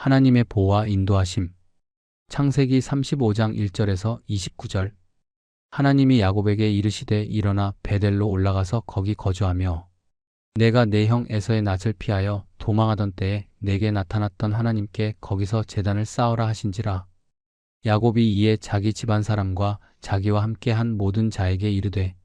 하나님의 보호와 인도하심. 창세기 35장 1절에서 29절. 하나님이 야곱에게 이르시되 일어나 베델로 올라가서 거기 거주하며 내가 내 형 에서의 낯을 피하여 도망하던 때에 내게 나타났던 하나님께 거기서 제단을 쌓으라 하신지라. 야곱이 이에 자기 집안 사람과 자기와 함께 한 모든 자에게 이르되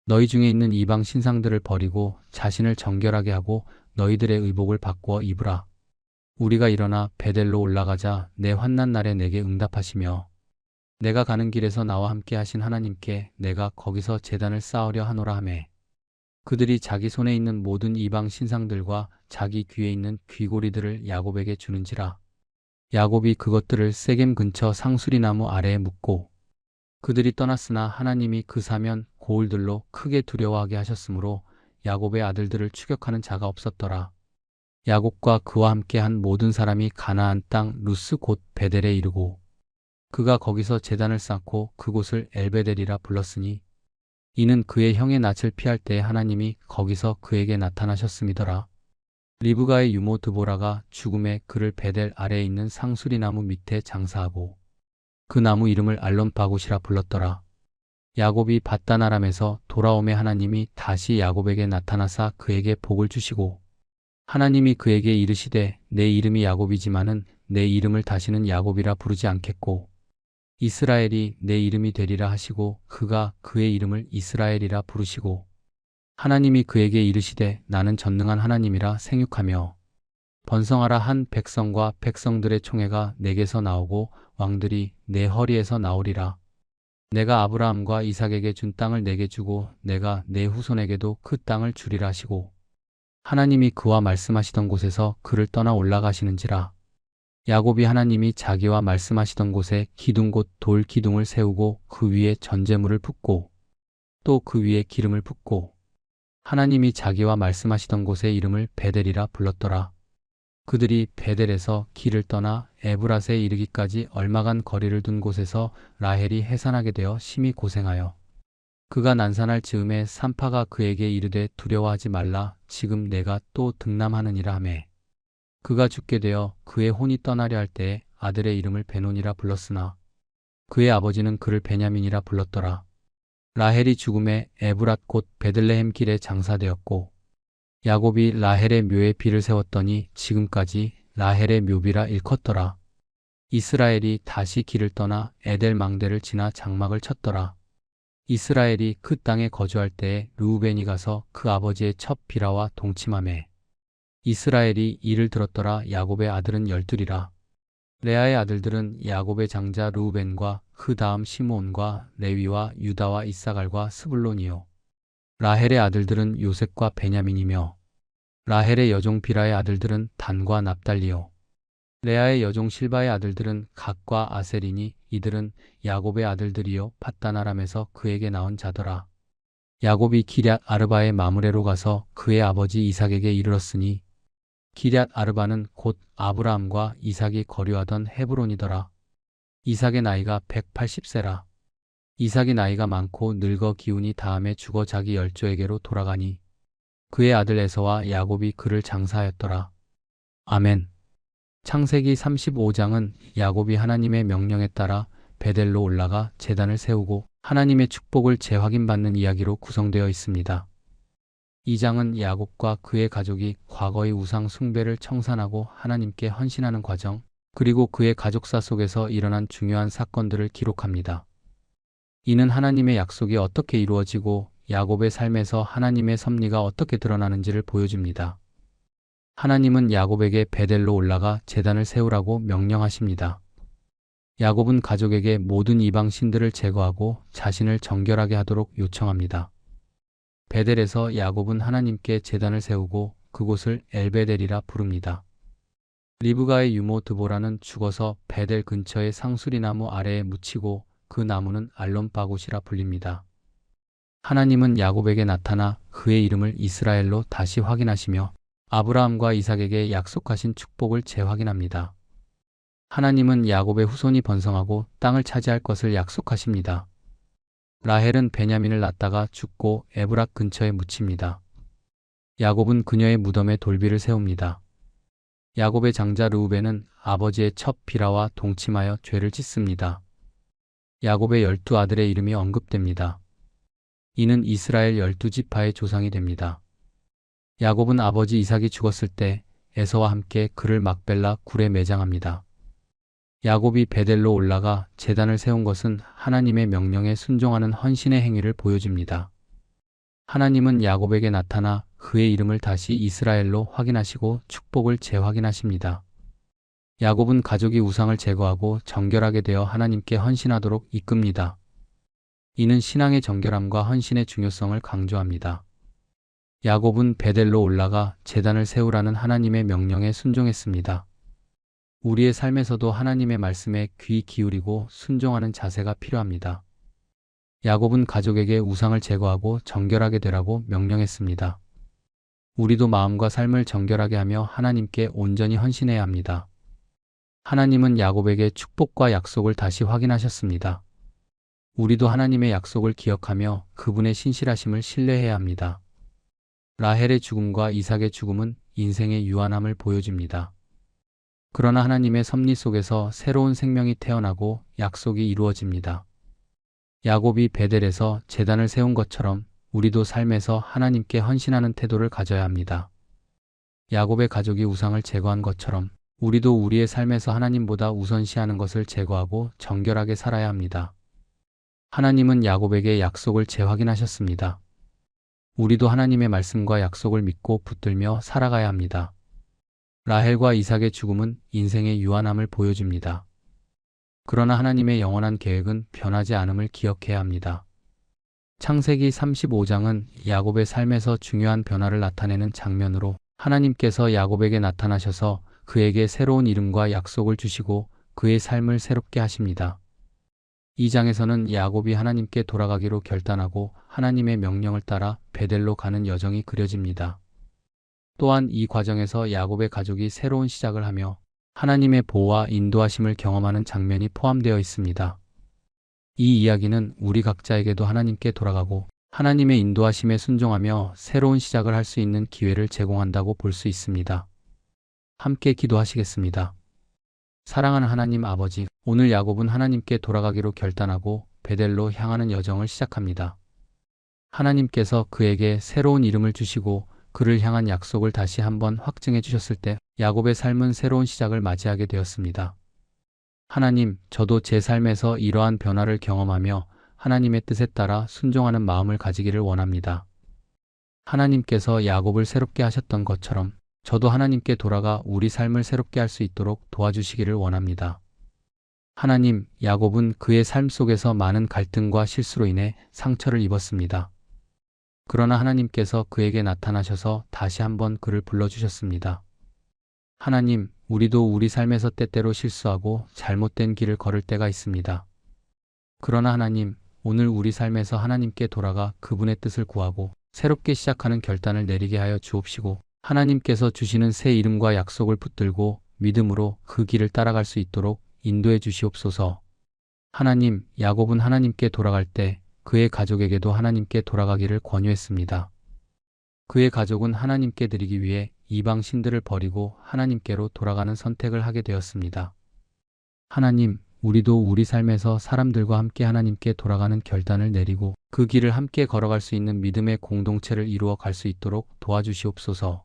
너희 중에 있는 이방 신상들을 버리고 자신을 정결하게 하고 너희들의 의복을 바꾸어 입으라. 우리가 일어나 베델로 올라가자 내 환난 날에 내게 응답하시며 내가 가는 길에서 나와 함께 하신 하나님께 내가 거기서 제단을 쌓으려 하노라 하매 그들이 자기 손에 있는 모든 이방 신상들과 자기 귀에 있는 귀고리들을 야곱에게 주는지라. 야곱이 그것들을 세겜 근처 상수리나무 아래에 묻고 그들이 떠났으나 하나님이 그 사면 고울들로 크게 두려워하게 하셨으므로 야곱의 아들들을 추격하는 자가 없었더라. 야곱과 그와 함께 한 모든 사람이 가나안 땅 루스 곧 베델에 이르고 그가 거기서 제단을 쌓고 그곳을 엘베델이라 불렀으니 이는 그의 형의 낯을 피할 때에 하나님이 거기서 그에게 나타나셨음이더라. 리브가의 유모 드보라가 죽음에 그를 베델 아래에 있는 상수리나무 밑에 장사하고 그 나무 이름을 알론바굿이라 불렀더라. 야곱이 밧단 아람에서 돌아오매 하나님이 다시 야곱에게 나타나사 그에게 복을 주시고 하나님이 그에게 이르시되 내 이름이 야곱이지만은 내 이름을 다시는 야곱이라 부르지 않겠고 이스라엘이 내 이름이 되리라 하시고 그가 그의 이름을 이스라엘이라 부르시고 하나님이 그에게 이르시되 나는 전능한 하나님이라 생육하며 번성하라 한 백성과 백성들의 총회가 내게서 나오고 왕들이 내 허리에서 나오리라. 내가 아브라함과 이삭에게 준 땅을 내게 주고 내가 내 후손에게도 그 땅을 주리라 하시고 하나님이 그와 말씀하시던 곳에서 그를 떠나 올라가시는지라. 야곱이 하나님이 자기와 말씀하시던 곳에 기둥 곧 돌 기둥을 세우고 그 위에 전제물을 붓고 또 그 위에 기름을 붓고 하나님이 자기와 말씀하시던 곳의 이름을 베델이라 불렀더라. 그들이 베델에서 길을 떠나 에브랏에 이르기까지 얼마간 거리를 둔 곳에서 라헬이 해산하게 되어 심히 고생하여 그가 난산할 즈음에 산파가 그에게 이르되 두려워하지 말라 지금 내가 또 등남하느니라 하매 그가 죽게 되어 그의 혼이 떠나려 할 때에 아들의 이름을 베논이라 불렀으나 그의 아버지는 그를 베냐민이라 불렀더라. 라헬이 죽음에 에브랏 곧 베들레헴 길에 장사되었고 야곱이 라헬의 묘에 비를 세웠더니 지금까지 라헬의 묘비라 일컫더라. 이스라엘이 다시 길을 떠나 에델 망대를 지나 장막을 쳤더라. 이스라엘이 그 땅에 거주할 때에 르우벤이 가서 그 아버지의 첫 비라와 동침하매 이스라엘이 이를 들었더라. 야곱의 아들은 12이라. 레아의 아들들은 야곱의 장자 르우벤과 그 다음 시므온과 레위와 유다와 이사갈과 스불론이요. 라헬의 아들들은 요셉과 베냐민이며 라헬의 여종 비라의 아들들은 단과 납달리요. 레아의 여종 실바의 아들들은 갓과 아셀이니 이들은 야곱의 아들들이요 밧단 아람에서 그에게 나온 자더라. 야곱이 기럇 아르바의 마므레로 가서 그의 아버지 이삭에게 이르렀으니 기럇 아르바는 곧 아브라함과 이삭이 거류하던 헤브론이더라. 이삭의 나이가 180세라. 이삭이 나이가 많고 늙어 기운이 다함에 죽어 자기 열조에게로 돌아가니 그의 아들 에서와 야곱이 그를 장사하였더라. 아멘. 창세기 35장은 야곱이 하나님의 명령에 따라 베델로 올라가 제단을 세우고 하나님의 축복을 재확인받는 이야기로 구성되어 있습니다. 이 장은 야곱과 그의 가족이 과거의 우상 숭배를 청산하고 하나님께 헌신하는 과정, 그리고 그의 가족사 속에서 일어난 중요한 사건들을 기록합니다. 이는 하나님의 약속이 어떻게 이루어지고 야곱의 삶에서 하나님의 섭리가 어떻게 드러나는지를 보여줍니다. 하나님은 야곱에게 베델로 올라가 제단을 세우라고 명령하십니다. 야곱은 가족에게 모든 이방 신들을 제거하고 자신을 정결하게 하도록 요청합니다. 베델에서 야곱은 하나님께 제단을 세우고 그곳을 엘베델이라 부릅니다. 리브가의 유모 드보라는 죽어서 베델 근처의 상수리나무 아래에 묻히고 그 나무는 알론바굿이라 불립니다. 하나님은 야곱에게 나타나 그의 이름을 이스라엘로 다시 확인하시며 아브라함과 이삭에게 약속하신 축복을 재확인합니다. 하나님은 야곱의 후손이 번성하고 땅을 차지할 것을 약속하십니다. 라헬은 베냐민을 낳다가 죽고 에브랏 근처에 묻힙니다. 야곱은 그녀의 무덤에 돌비를 세웁니다. 야곱의 장자 르우벤은 아버지의 첩 비라와 동침하여 죄를 짓습니다. 야곱의 12아들의 이름이 언급됩니다. 이는 이스라엘 12지파의 조상이 됩니다. 야곱은 아버지 이삭이 죽었을 때 에서와 함께 그를 막벨라 굴에 매장합니다. 야곱이 베델로 올라가 제단을 세운 것은 하나님의 명령에 순종하는 헌신의 행위를 보여줍니다. 하나님은 야곱에게 나타나 그의 이름을 다시 이스라엘로 확인하시고 축복을 재확인하십니다. 야곱은 가족이 우상을 제거하고 정결하게 되어 하나님께 헌신하도록 이끕니다. 이는 신앙의 정결함과 헌신의 중요성을 강조합니다. 야곱은 베델로 올라가 제단을 세우라는 하나님의 명령에 순종했습니다. 우리의 삶에서도 하나님의 말씀에 귀 기울이고 순종하는 자세가 필요합니다. 야곱은 가족에게 우상을 제거하고 정결하게 되라고 명령했습니다. 우리도 마음과 삶을 정결하게 하며 하나님께 온전히 헌신해야 합니다. 하나님은 야곱에게 축복과 약속을 다시 확인하셨습니다. 우리도 하나님의 약속을 기억하며 그분의 신실하심을 신뢰해야 합니다. 라헬의 죽음과 이삭의 죽음은 인생의 유한함을 보여줍니다. 그러나 하나님의 섭리 속에서 새로운 생명이 태어나고 약속이 이루어집니다. 야곱이 베델에서 제단을 세운 것처럼 우리도 삶에서 하나님께 헌신하는 태도를 가져야 합니다. 야곱의 가족이 우상을 제거한 것처럼 우리도 우리의 삶에서 하나님보다 우선시하는 것을 제거하고 정결하게 살아야 합니다. 하나님은 야곱에게 약속을 재확인하셨습니다. 우리도 하나님의 말씀과 약속을 믿고 붙들며 살아가야 합니다. 라헬과 이삭의 죽음은 인생의 유한함을 보여줍니다. 그러나 하나님의 영원한 계획은 변하지 않음을 기억해야 합니다. 창세기 35장은 야곱의 삶에서 중요한 변화를 나타내는 장면으로 하나님께서 야곱에게 나타나셔서 그에게 새로운 이름과 약속을 주시고 그의 삶을 새롭게 하십니다. 이 장에서는 야곱이 하나님께 돌아가기로 결단하고 하나님의 명령을 따라 베델로 가는 여정이 그려집니다. 또한 이 과정에서 야곱의 가족이 새로운 시작을 하며 하나님의 보호와 인도하심을 경험하는 장면이 포함되어 있습니다. 이 이야기는 우리 각자에게도 하나님께 돌아가고 하나님의 인도하심에 순종하며 새로운 시작을 할 수 있는 기회를 제공한다고 볼 수 있습니다. 함께 기도하시겠습니다. 사랑하는 하나님 아버지, 오늘 야곱은 하나님께 돌아가기로 결단하고 베델로 향하는 여정을 시작합니다. 하나님께서 그에게 새로운 이름을 주시고 그를 향한 약속을 다시 한번 확증해 주셨을 때 야곱의 삶은 새로운 시작을 맞이하게 되었습니다. 하나님, 저도 제 삶에서 이러한 변화를 경험하며 하나님의 뜻에 따라 순종하는 마음을 가지기를 원합니다. 하나님께서 야곱을 새롭게 하셨던 것처럼 저도 하나님께 돌아가 우리 삶을 새롭게 할 수 있도록 도와주시기를 원합니다. 하나님, 야곱은 그의 삶 속에서 많은 갈등과 실수로 인해 상처를 입었습니다. 그러나 하나님께서 그에게 나타나셔서 다시 한번 그를 불러주셨습니다. 하나님, 우리도 우리 삶에서 때때로 실수하고 잘못된 길을 걸을 때가 있습니다. 그러나 하나님, 오늘 우리 삶에서 하나님께 돌아가 그분의 뜻을 구하고 새롭게 시작하는 결단을 내리게 하여 주옵시고 하나님께서 주시는 새 이름과 약속을 붙들고 믿음으로 그 길을 따라갈 수 있도록 인도해 주시옵소서. 하나님, 야곱은 하나님께 돌아갈 때 그의 가족에게도 하나님께 돌아가기를 권유했습니다. 그의 가족은 하나님께 드리기 위해 이방 신들을 버리고 하나님께로 돌아가는 선택을 하게 되었습니다. 하나님, 우리도 우리 삶에서 사람들과 함께 하나님께 돌아가는 결단을 내리고 그 길을 함께 걸어갈 수 있는 믿음의 공동체를 이루어 갈 수 있도록 도와주시옵소서.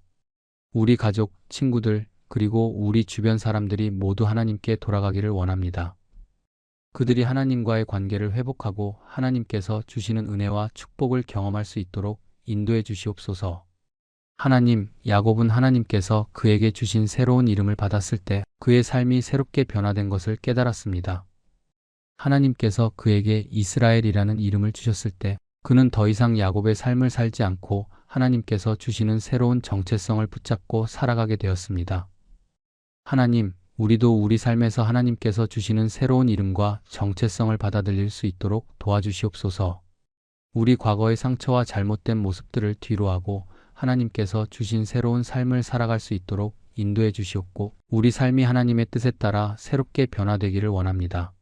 우리 가족, 친구들, 그리고 우리 주변 사람들이 모두 하나님께 돌아가기를 원합니다. 그들이 하나님과의 관계를 회복하고 하나님께서 주시는 은혜와 축복을 경험할 수 있도록 인도해 주시옵소서. 하나님, 야곱은 하나님께서 그에게 주신 새로운 이름을 받았을 때 그의 삶이 새롭게 변화된 것을 깨달았습니다. 하나님께서 그에게 이스라엘이라는 이름을 주셨을 때 그는 더 이상 야곱의 삶을 살지 않고 하나님께서 주시는 새로운 정체성을 붙잡고 살아가게 되었습니다. 하나님, 우리도 우리 삶에서 하나님께서 주시는 새로운 이름과 정체성을 받아들일 수 있도록 도와주시옵소서. 우리 과거의 상처와 잘못된 모습들을 뒤로하고 하나님께서 주신 새로운 삶을 살아갈 수 있도록 인도해 주시옵고 우리 삶이 하나님의 뜻에 따라 새롭게 변화되기를 원합니다.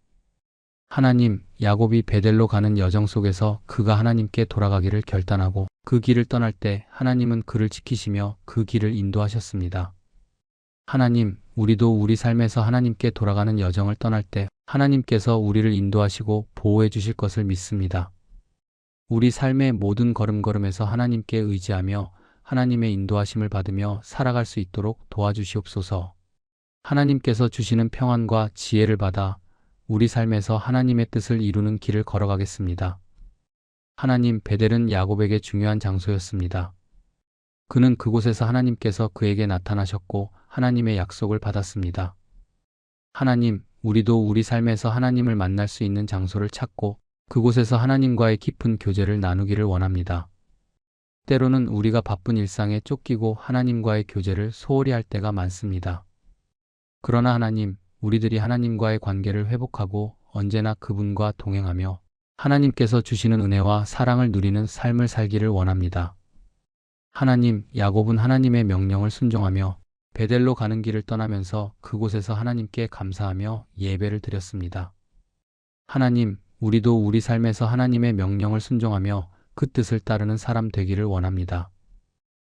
하나님, 야곱이 베델로 가는 여정 속에서 그가 하나님께 돌아가기를 결단하고 그 길을 떠날 때 하나님은 그를 지키시며 그 길을 인도하셨습니다. 하나님, 우리도 우리 삶에서 하나님께 돌아가는 여정을 떠날 때 하나님께서 우리를 인도하시고 보호해 주실 것을 믿습니다. 우리 삶의 모든 걸음걸음에서 하나님께 의지하며 하나님의 인도하심을 받으며 살아갈 수 있도록 도와주시옵소서. 하나님께서 주시는 평안과 지혜를 받아 우리 삶에서 하나님의 뜻을 이루는 길을 걸어가겠습니다. 하나님, 베델은 야곱에게 중요한 장소였습니다. 그는 그곳에서 하나님께서 그에게 나타나셨고 하나님의 약속을 받았습니다. 하나님, 우리도 우리 삶에서 하나님을 만날 수 있는 장소를 찾고 그곳에서 하나님과의 깊은 교제를 나누기를 원합니다. 때로는 우리가 바쁜 일상에 쫓기고 하나님과의 교제를 소홀히 할 때가 많습니다. 그러나 하나님, 우리들이 하나님과의 관계를 회복하고 언제나 그분과 동행하며 하나님께서 주시는 은혜와 사랑을 누리는 삶을 살기를 원합니다. 하나님, 야곱은 하나님의 명령을 순종하며 베델로 가는 길을 떠나면서 그곳에서 하나님께 감사하며 예배를 드렸습니다. 하나님, 우리도 우리 삶에서 하나님의 명령을 순종하며 그 뜻을 따르는 사람 되기를 원합니다.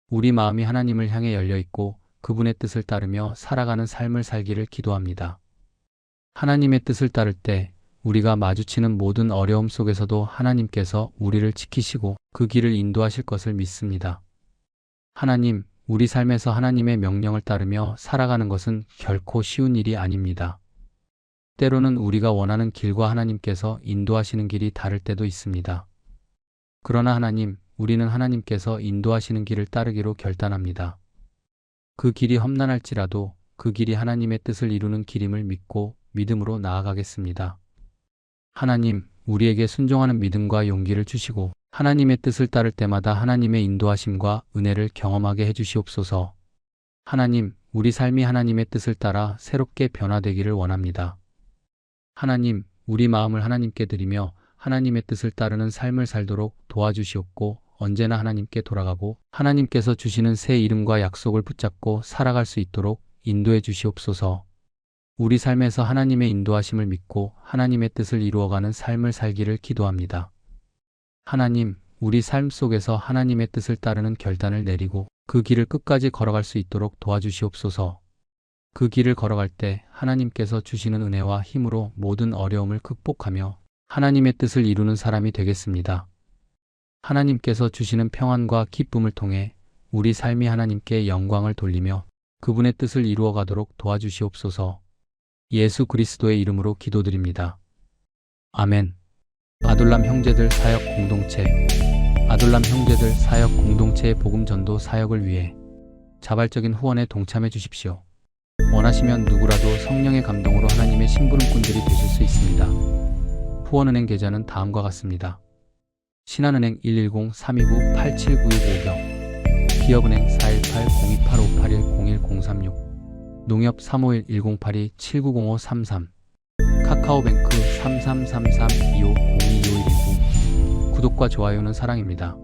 우리 마음이 하나님을 향해 열려 있고 그분의 뜻을 따르며 살아가는 삶을 살기를 기도합니다. 하나님의 뜻을 따를 때 우리가 마주치는 모든 어려움 속에서도 하나님께서 우리를 지키시고 그 길을 인도하실 것을 믿습니다. 하나님, 우리 삶에서 하나님의 명령을 따르며 살아가는 것은 결코 쉬운 일이 아닙니다. 때로는 우리가 원하는 길과 하나님께서 인도하시는 길이 다를 때도 있습니다. 그러나 하나님, 우리는 하나님께서 인도하시는 길을 따르기로 결단합니다. 그 길이 험난할지라도 그 길이 하나님의 뜻을 이루는 길임을 믿고 믿음으로 나아가겠습니다. 하나님, 우리에게 순종하는 믿음과 용기를 주시고 하나님의 뜻을 따를 때마다 하나님의 인도하심과 은혜를 경험하게 해주시옵소서. 하나님, 우리 삶이 하나님의 뜻을 따라 새롭게 변화되기를 원합니다. 하나님, 우리 마음을 하나님께 드리며 하나님의 뜻을 따르는 삶을 살도록 도와주시옵고 언제나 하나님께 돌아가고 하나님께서 주시는 새 이름과 약속을 붙잡고 살아갈 수 있도록 인도해 주시옵소서. 우리 삶에서 하나님의 인도하심을 믿고 하나님의 뜻을 이루어가는 삶을 살기를 기도합니다. 하나님, 우리 삶 속에서 하나님의 뜻을 따르는 결단을 내리고 그 길을 끝까지 걸어갈 수 있도록 도와주시옵소서. 그 길을 걸어갈 때 하나님께서 주시는 은혜와 힘으로 모든 어려움을 극복하며 하나님의 뜻을 이루는 사람이 되겠습니다. 하나님께서 주시는 평안과 기쁨을 통해 우리 삶이 하나님께 영광을 돌리며 그분의 뜻을 이루어가도록 도와주시옵소서. 예수 그리스도의 이름으로 기도드립니다. 아멘. 아둘람 형제들 사역 공동체. 아둘람 형제들 사역 공동체의 복음 전도 사역을 위해 자발적인 후원에 동참해 주십시오. 원하시면 누구라도 성령의 감동으로 하나님의 심부름꾼들이 되실 수 있습니다. 후원은행 계좌는 다음과 같습니다. 신한은행 110-329-8792-5경, 기업은행 418-028581-01036, 농협 351-1082-790533, 카카오뱅크 3333-2502-2519. 구독과 좋아요는 사랑입니다.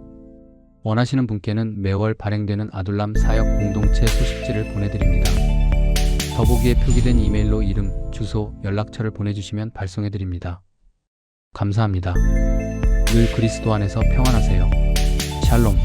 원하시는 분께는 매월 발행되는 아둘람 사역 공동체 소식지를 보내드립니다. 더보기에 표기된 이메일로 이름, 주소, 연락처를 보내주시면 발송해드립니다. 감사합니다. 늘 그리스도 안에서 평안하세요. 샬롬.